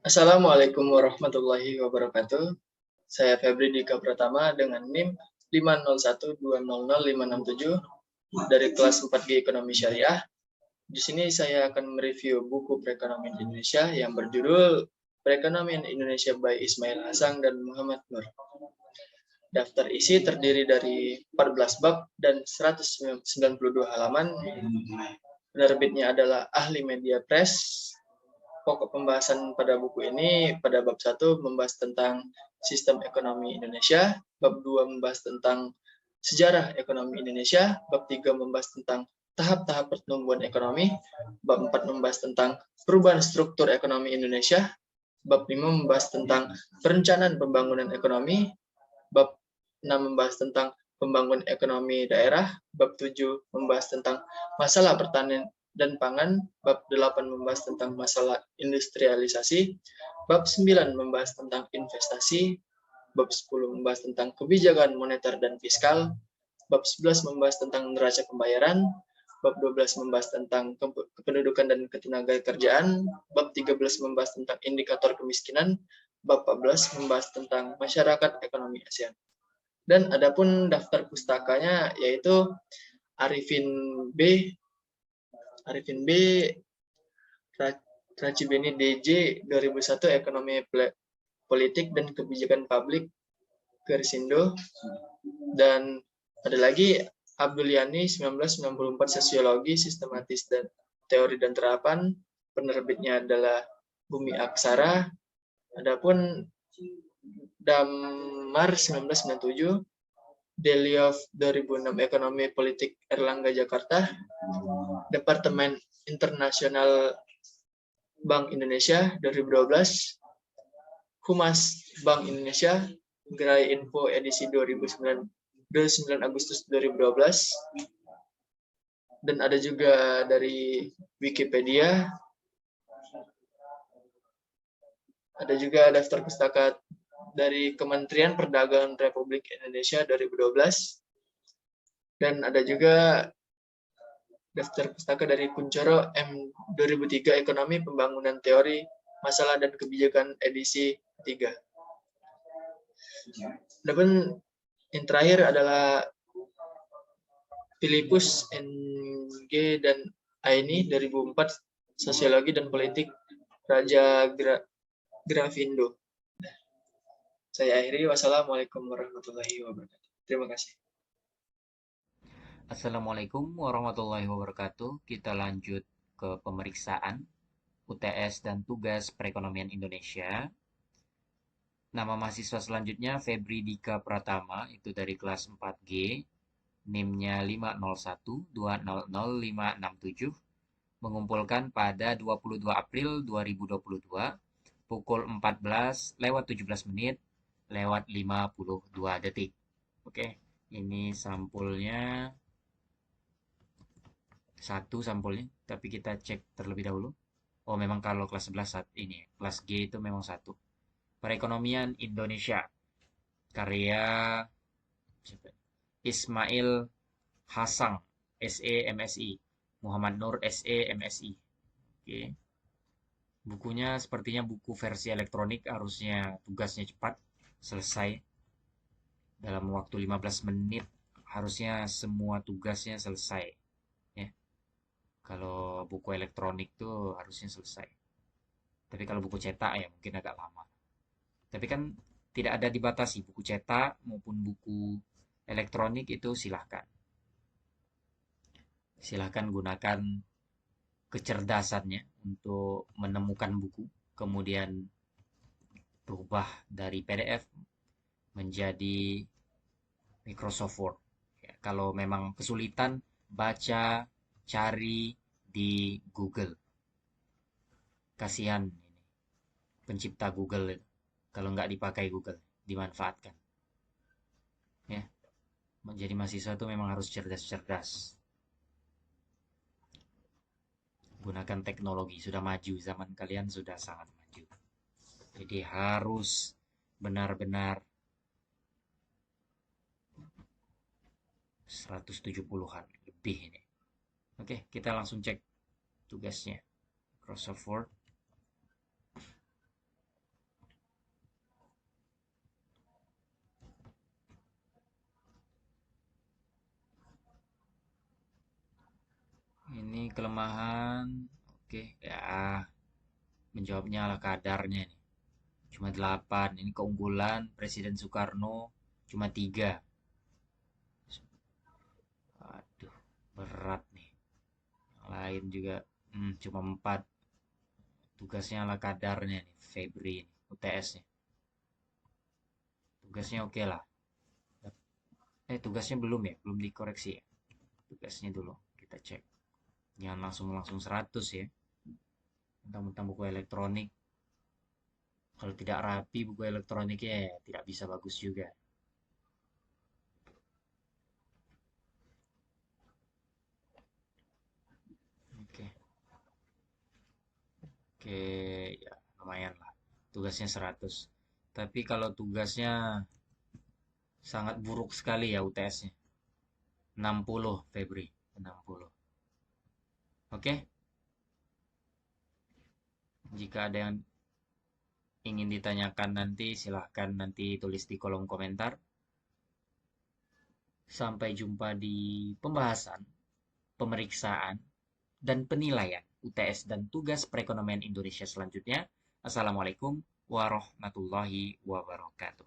Assalamualaikum warahmatullahi wabarakatuh. Saya Febri Dika Pratama dengan NIM 501200567 dari kelas 4G Ekonomi Syariah. Di sini saya akan mereview buku perekonomian Indonesia yang berjudul Perekonomian Indonesia by Ismail Hasan dan Muhammad Nur. Daftar isi terdiri dari 14 bab dan 192 halaman. Penerbitnya adalah Ahli Media Press. Pokok pembahasan pada buku ini pada bab 1 membahas tentang sistem ekonomi Indonesia, bab 2 membahas tentang sejarah ekonomi Indonesia, bab 3 membahas tentang tahap-tahap pertumbuhan ekonomi, bab 4 membahas tentang perubahan struktur ekonomi Indonesia, bab 5 membahas tentang perencanaan pembangunan ekonomi, bab 6 membahas tentang pembangunan ekonomi daerah, bab 7 membahas tentang masalah pertanian dan pangan, bab 8 membahas tentang masalah industrialisasi, bab 9 membahas tentang investasi, bab 10 membahas tentang kebijakan moneter dan fiskal, bab 11 membahas tentang neraca pembayaran, bab 12 membahas tentang kependudukan dan ketenagakerjaan, bab 13 membahas tentang indikator kemiskinan, bab 14 membahas tentang masyarakat ekonomi ASEAN. Dan adapun daftar pustakanya yaitu Arifin B, Racibeni DJ 2001 Ekonomi Politik dan Kebijakan Publik Gersindo, dan ada lagi Abdul Yani 1994 Sosiologi Sistematis dan Teori dan Terapan, penerbitnya adalah Bumi Aksara. Adapun Damar 1997 Deliof 2006 Ekonomi Politik Erlangga Jakarta, Departemen Internasional Bank Indonesia 2012, Humas Bank Indonesia, Gerai Info edisi 29 Agustus 2012, dan ada juga dari Wikipedia, ada juga daftar pustaka dari Kementerian Perdagangan Republik Indonesia 2012, dan ada juga daftar pustaka dari Kuncoro M 2003 Ekonomi Pembangunan Teori Masalah dan Kebijakan edisi 3. Dan yang terakhir adalah Filipus NG dan Aini 2004 Sosiologi dan Politik Raja Grafindo. Saya akhiri. Wassalamualaikum warahmatullahi wabarakatuh. Terima kasih. Assalamualaikum warahmatullahi wabarakatuh. Kita lanjut ke pemeriksaan UTS dan tugas perekonomian Indonesia. Nama mahasiswa selanjutnya Febri Dika Pratama, itu dari kelas 4G, NIM-nya 501200567, mengumpulkan pada 22 April 2022 pukul 14:17 lewat 52 detik. Oke, ini sampulnya satu sampulnya, tapi kita cek terlebih dahulu. Oh, memang kalau kelas 11 saat ini, kelas G itu memang satu. Perekonomian Indonesia, karya Ismail Hasan, SE MSI, Muhammad Nur SE MSI. Oke. Bukunya sepertinya buku versi elektronik, harusnya tugasnya cepat selesai dalam waktu 15 menit, harusnya semua tugasnya selesai ya. Kalau buku elektronik tuh harusnya selesai. Tapi kalau buku cetak ya mungkin agak lama. Tapi kan tidak ada dibatasi, buku cetak maupun buku elektronik itu silahkan. Silahkan gunakan kecerdasannya untuk menemukan buku, kemudian berubah dari PDF menjadi Microsoft Word. Ya, kalau memang kesulitan, baca, cari di Google. Kasihan ini pencipta Google itu. Kalau nggak dipakai Google, dimanfaatkan. Ya, menjadi mahasiswa itu memang harus cerdas-cerdas. Gunakan teknologi, sudah maju, zaman kalian sudah sangat maju. Jadi harus benar-benar 170-an lebih ini. Oke, kita langsung cek tugasnya. Microsoft Word. kelemahan, oke, ya menjawabnya ala kadarnya nih. Cuma 8. Ini keunggulan Presiden Soekarno cuma 3. Aduh, berat nih. Yang lain juga cuma 4. Tugasnya ala kadarnya nih, Febri ini, UTS-nya. Tugasnya oke lah. Tugasnya belum ya, belum dikoreksi ya. Tugasnya dulu kita cek. Jangan langsung 100 ya. Mentang-mentang buku elektronik. Kalau tidak rapi buku elektroniknya ya tidak bisa bagus juga. Oke. Oke, ya lumayan lah. Tugasnya 100. Tapi kalau tugasnya sangat buruk sekali ya UTS-nya. 60 Febri, 60. Oke, jika ada yang ingin ditanyakan nanti silahkan nanti tulis di kolom komentar. Sampai jumpa di pembahasan, pemeriksaan, dan penilaian UTS dan tugas perekonomian Indonesia selanjutnya. Assalamualaikum warahmatullahi wabarakatuh.